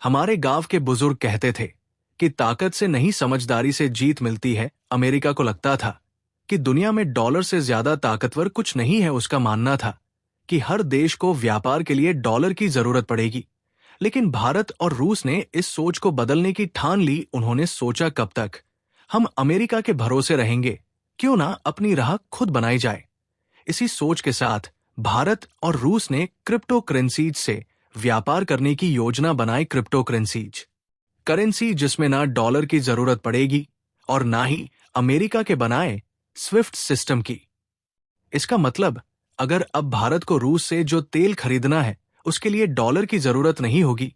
हमारे गांव के बुजुर्ग कहते थे कि ताकत से नहीं समझदारी से जीत मिलती है। अमेरिका को लगता था कि दुनिया में डॉलर से ज्यादा ताकतवर कुछ नहीं है। उसका मानना था कि हर देश को व्यापार के लिए डॉलर की जरूरत पड़ेगी। लेकिन भारत और रूस ने इस सोच को बदलने की ठान ली। उन्होंने सोचा, कब तक हम अमेरिका के भरोसे रहेंगे, क्यों ना अपनी राह खुद बनाई जाए। इसी सोच के साथ भारत और रूस ने क्रिप्टो करेंसीज से व्यापार करने की योजना बनाई। क्रिप्टो करेंसीज, करेंसी जिसमें ना डॉलर की जरूरत पड़ेगी और ना ही अमेरिका के बनाए स्विफ्ट सिस्टम की। इसका मतलब, अगर अब भारत को रूस से जो तेल खरीदना है उसके लिए डॉलर की जरूरत नहीं होगी,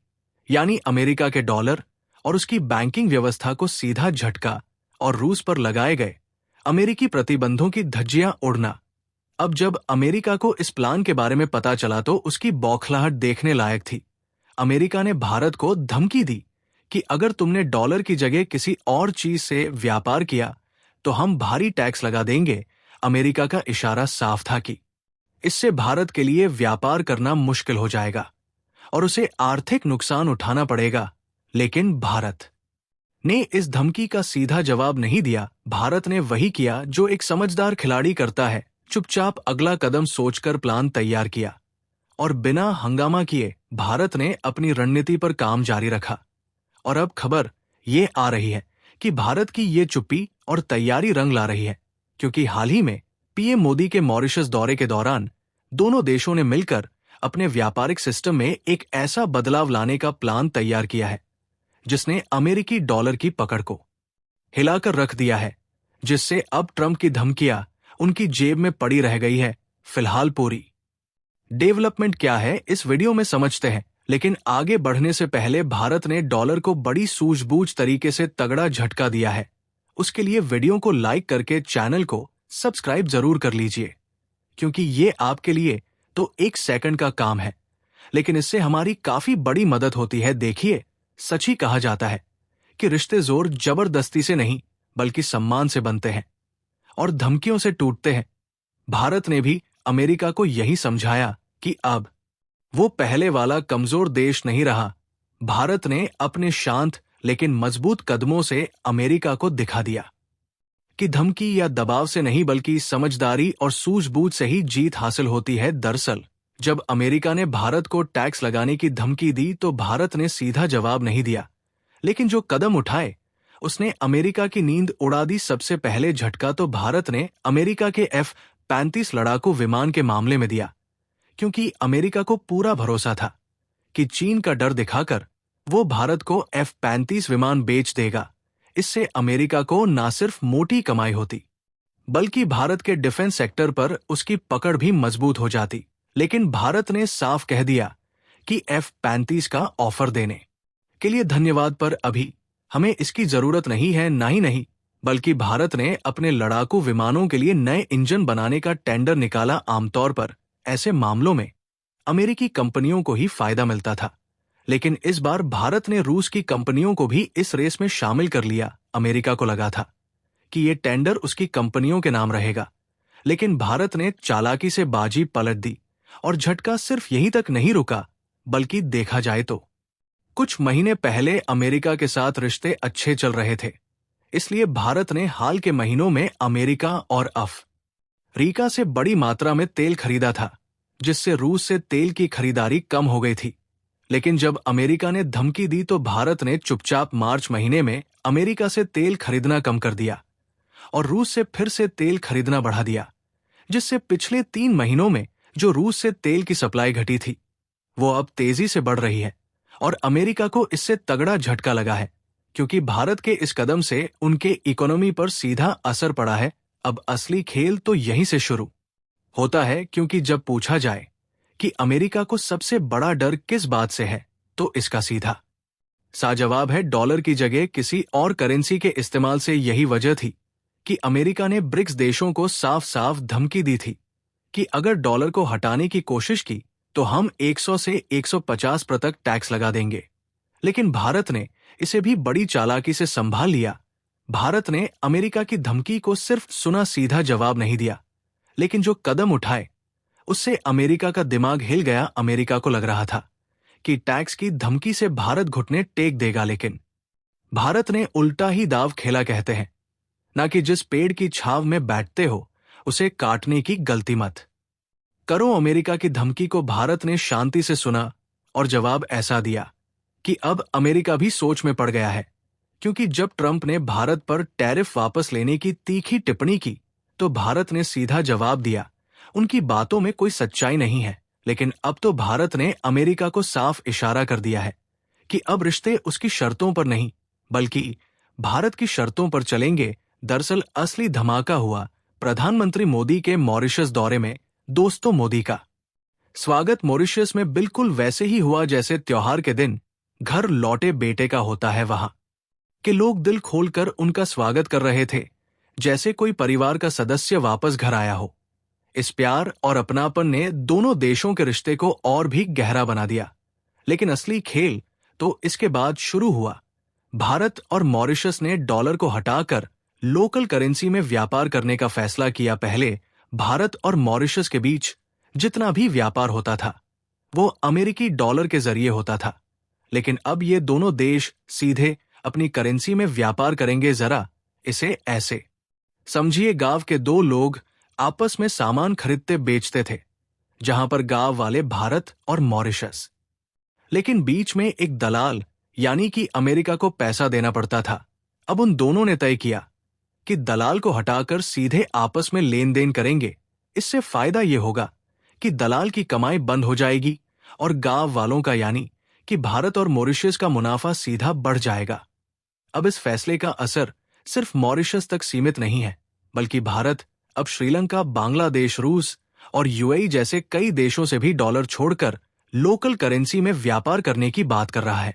यानी अमेरिका के डॉलर और उसकी बैंकिंग व्यवस्था को सीधा झटका और रूस पर लगाए गए अमेरिकी प्रतिबंधों की धज्जियां उड़ना। अब जब अमेरिका को इस प्लान के बारे में पता चला तो उसकी बौखलाहट देखने लायक थी। अमेरिका ने भारत को धमकी दी कि अगर तुमने डॉलर की जगह किसी और चीज से व्यापार किया तो हम भारी टैक्स लगा देंगे। अमेरिका का इशारा साफ था कि इससे भारत के लिए व्यापार करना मुश्किल हो जाएगा और उसे आर्थिक नुकसान उठाना पड़ेगा। लेकिन भारत ने इस धमकी का सीधा जवाब नहीं दिया। भारत ने वही किया जो एक समझदार खिलाड़ी करता है, चुपचाप अगला कदम सोचकर प्लान तैयार किया और बिना हंगामा किए भारत ने अपनी रणनीति पर काम जारी रखा। और अब खबर ये आ रही है कि भारत की ये चुप्पी और तैयारी रंग ला रही है, क्योंकि हाल ही में पीएम मोदी के मॉरिशस दौरे के दौरान दोनों देशों ने मिलकर अपने व्यापारिक सिस्टम में एक ऐसा बदलाव लाने का प्लान तैयार किया है जिसने अमेरिकी डॉलर की पकड़ को हिलाकर रख दिया है, जिससे अब ट्रंप की धमकियां उनकी जेब में पड़ी रह गई है। फिलहाल पूरी डेवलपमेंट क्या है इस वीडियो में समझते हैं, लेकिन आगे बढ़ने से पहले भारत ने डॉलर को बड़ी सूझबूझ तरीके से तगड़ा झटका दिया है। उसके लिए वीडियो को लाइक करके चैनल को सब्सक्राइब जरूर कर लीजिए, क्योंकि ये आपके लिए तो एक सेकंड का काम है, लेकिन इससे हमारी काफी बड़ी मदद होती है। देखिए, सच ही कहा जाता है कि रिश्ते जोर जबरदस्ती से नहीं बल्कि सम्मान से बनते हैं और धमकियों से टूटते हैं। भारत ने भी अमेरिका को यही समझाया कि अब वो पहले वाला कमजोर देश नहीं रहा। भारत ने अपने शांत लेकिन मजबूत कदमों से अमेरिका को दिखा दिया कि धमकी या दबाव से नहीं बल्कि समझदारी और सूझबूझ से ही जीत हासिल होती है। दरअसल जब अमेरिका ने भारत को टैक्स लगाने की धमकी दी तो भारत ने सीधा जवाब नहीं दिया, लेकिन जो कदम उठाए उसने अमेरिका की नींद उड़ा दी। सबसे पहले झटका तो भारत ने अमेरिका के F-35 लड़ाकू विमान के मामले में दिया, क्योंकि अमेरिका को पूरा भरोसा था कि चीन का डर दिखाकर वो भारत को F-35 विमान बेच देगा। इससे अमेरिका को ना सिर्फ मोटी कमाई होती बल्कि भारत के डिफेंस सेक्टर पर उसकी पकड़ भी मजबूत हो जाती। लेकिन भारत ने साफ कह दिया कि F-35 का ऑफर देने के लिए धन्यवाद, पर अभी हमें इसकी जरूरत नहीं है। ना ही नहीं, बल्कि भारत ने अपने लड़ाकू विमानों के लिए नए इंजन बनाने का टेंडर निकाला। आमतौर पर ऐसे मामलों में अमेरिकी कंपनियों को ही फायदा मिलता था, लेकिन इस बार भारत ने रूस की कंपनियों को भी इस रेस में शामिल कर लिया। अमेरिका को लगा था कि ये टेंडर उसकी कंपनियों के नाम रहेगा, लेकिन भारत ने चालाकी से बाजी पलट दी और झटका सिर्फ यहीं तक नहीं रुका, बल्कि देखा जाए तो कुछ महीने पहले अमेरिका के साथ रिश्ते अच्छे चल रहे थे। इसलिए भारत ने हाल के महीनों में अमेरिका और अफ्रीका से बड़ी मात्रा में तेल खरीदा था, जिससे रूस से तेल की खरीदारी कम हो गई थी। लेकिन जब अमेरिका ने धमकी दी तो भारत ने चुपचाप मार्च महीने में अमेरिका से तेल खरीदना कम कर दिया और रूस से फिर से तेल खरीदना बढ़ा दिया, जिससे पिछले 3 महीनों में जो रूस से तेल की सप्लाई घटी थी वो अब तेजी से बढ़ रही है। और अमेरिका को इससे तगड़ा झटका लगा है, क्योंकि भारत के इस कदम से उनके इकोनॉमी पर सीधा असर पड़ा है। अब असली खेल तो यहीं से शुरू होता है, क्योंकि जब पूछा जाए कि अमेरिका को सबसे बड़ा डर किस बात से है, तो इसका सीधा सा जवाब है डॉलर की जगह किसी और करेंसी के इस्तेमाल से। यही वजह थी कि अमेरिका ने ब्रिक्स देशों को साफ साफ धमकी दी थी कि अगर डॉलर को हटाने की कोशिश की तो हम 100 से 150% टैक्स लगा देंगे। लेकिन भारत ने इसे भी बड़ी चालाकी से संभाल लिया। भारत ने अमेरिका की धमकी को सिर्फ सुना, सीधा जवाब नहीं दिया, लेकिन जो कदम उठाए उससे अमेरिका का दिमाग हिल गया। अमेरिका को लग रहा था कि टैक्स की धमकी से भारत घुटने टेक देगा, लेकिन भारत ने उल्टा ही दाव खेला कहते हैं, ना कि जिस पेड़ की छाव में बैठते हो उसे काटने की गलती मत करो। अमेरिका की धमकी को भारत ने शांति से सुना और जवाब ऐसा दिया कि अब अमेरिका भी सोच में पड़ गया है, क्योंकि जब ट्रंप ने भारत पर टैरिफ वापस लेने की तीखी टिप्पणी की तो भारत ने सीधा जवाब दिया, उनकी बातों में कोई सच्चाई नहीं है। लेकिन अब तो भारत ने अमेरिका को साफ इशारा कर दिया है कि अब रिश्ते उसकी शर्तों पर नहीं बल्कि भारत की शर्तों पर चलेंगे। दरअसल असली धमाका हुआ प्रधानमंत्री मोदी के मॉरिशस दौरे में। दोस्तों, मोदी का स्वागत मॉरिशस में बिल्कुल वैसे ही हुआ जैसे त्योहार के दिन घर लौटे बेटे का होता है। वहां के लोग दिल खोलकर उनका स्वागत कर रहे थे, जैसे कोई परिवार का सदस्य वापस घर आया हो। इस प्यार और अपनापन ने दोनों देशों के रिश्ते को और भी गहरा बना दिया। लेकिन असली खेल तो इसके बाद शुरू हुआ। भारत और मॉरिशस ने डॉलर को हटाकर लोकल करेंसी में व्यापार करने का फैसला किया। पहले भारत और मॉरिशस के बीच जितना भी व्यापार होता था वो अमेरिकी डॉलर के जरिए होता था, लेकिन अब ये दोनों देश सीधे अपनी करेंसी में व्यापार करेंगे। जरा इसे ऐसे समझिए, गांव के दो लोग आपस में सामान खरीदते बेचते थे, जहां पर गांव वाले भारत और मॉरिशस, लेकिन बीच में एक दलाल यानी कि अमेरिका को पैसा देना पड़ता था। अब उन दोनों ने तय किया कि दलाल को हटाकर सीधे आपस में लेन देन करेंगे। इससे फायदा यह होगा कि दलाल की कमाई बंद हो जाएगी और गांव वालों का यानी कि भारत और मॉरिशस का मुनाफा सीधा बढ़ जाएगा। अब इस फैसले का असर सिर्फ मॉरिशस तक सीमित नहीं है, बल्कि भारत अब श्रीलंका, बांग्लादेश, रूस और यूएई जैसे कई देशों से भी डॉलर छोड़कर लोकल करेंसी में व्यापार करने की बात कर रहा है,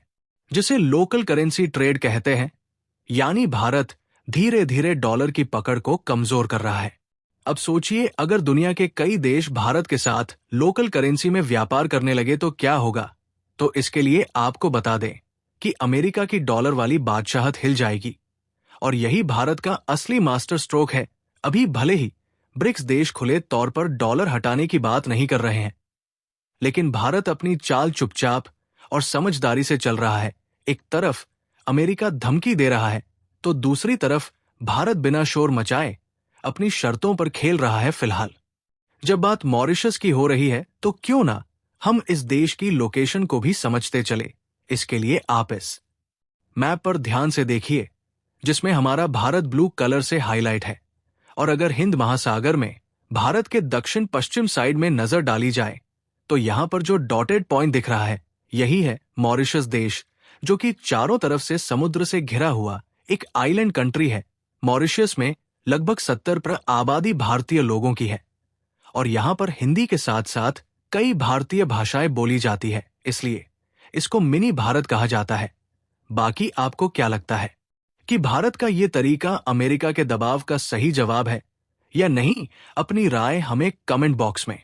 जिसे लोकल करेंसी ट्रेड कहते हैं। यानी भारत धीरे धीरे डॉलर की पकड़ को कमजोर कर रहा है। अब सोचिए, अगर दुनिया के कई देश भारत के साथ लोकल करेंसी में व्यापार करने लगे तो क्या होगा। तो इसके लिए आपको बता दें कि अमेरिका की डॉलर वाली बादशाहत हिल जाएगी, और यही भारत का असली मास्टर स्ट्रोक है। अभी भले ही ब्रिक्स देश खुले तौर पर डॉलर हटाने की बात नहीं कर रहे हैं, लेकिन भारत अपनी चाल चुपचाप और समझदारी से चल रहा है। एक तरफ अमेरिका धमकी दे रहा है तो दूसरी तरफ भारत बिना शोर मचाए अपनी शर्तों पर खेल रहा है। फिलहाल जब बात मॉरिशस की हो रही है तो क्यों ना हम इस देश की लोकेशन को भी समझते चले। इसके लिए आप इस मैप पर ध्यान से देखिए, जिसमें हमारा भारत ब्लू कलर से हाईलाइट है। और अगर हिंद महासागर में भारत के दक्षिण पश्चिम साइड में नजर डाली जाए तो यहां पर जो डॉटेड पॉइंट दिख रहा है यही है मॉरिशस देश, जो कि चारों तरफ से समुद्र से घिरा हुआ एक आइलैंड कंट्री है। मॉरिशस में लगभग 70% आबादी भारतीय लोगों की है और यहां पर हिंदी के साथ साथ कई भारतीय भाषाएं बोली जाती है, इसलिए इसको मिनी भारत कहा जाता है। बाकी आपको क्या लगता है कि भारत का ये तरीका अमेरिका के दबाव का सही जवाब है या नहीं? अपनी राय हमें कमेंट बॉक्स में